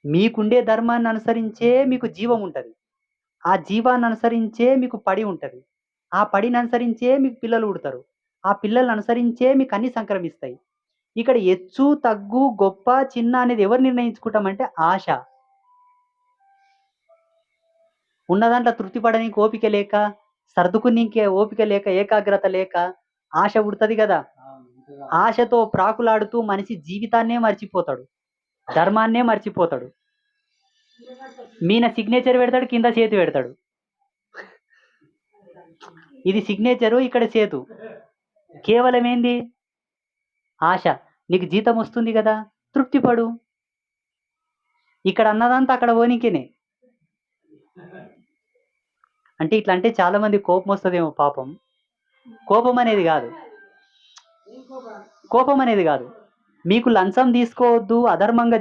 మీకుండే ధర్మాన్ని అనుసరించే మీకు జీవం ఉంటది. ఆ జీవాన్ని అనుసరించే మీకు పడి ఉంటది. ఆ పడిని అనుసరించే మీకు పిల్లలు పుడతారు. ఆ పిల్లల్ని అనుసరించే మీకన్నీ సంక్రమిస్తాయి. ఇక్కడ ఎచ్చు, తగ్గు, గొప్ప, చిన్న అనేది ఎవరు నిర్ణయించుకుంటామంటే ఆశ. ఉన్న దాంట్లో తృప్తి పడనీకి ఓపిక లేక, సర్దుకునీకే ఓపిక లేక, ఏకాగ్రత లేక ఆశ పుడతది గదా! ఆశతో ప్రాకులాడుతూ మనిషి జీవితాన్నే మర్చిపోతాడు. ధర్మాన్నే మర్చిపోతాడు. మీన సిగ్నేచర్ పెడతాడు, కింద చేతి పెడతాడు. ఇది సిగ్నేచరు, ఇక్కడ చేతు. కేవలం ఏంది? ఆశ. నీకు జీతం వస్తుంది గదా! తృప్తి పడు. ఇక్కడ అన్నదంతా అక్కడ పోనీకేనే. అంటే ఇట్లా అంటే చాలా మందికి కోపమొస్తదేమో పాపం. కోపం అనేది గాదు. కోపం అనేది గాదు. మీకు లంచం తీసుకోవద్దు, అధర్మంగా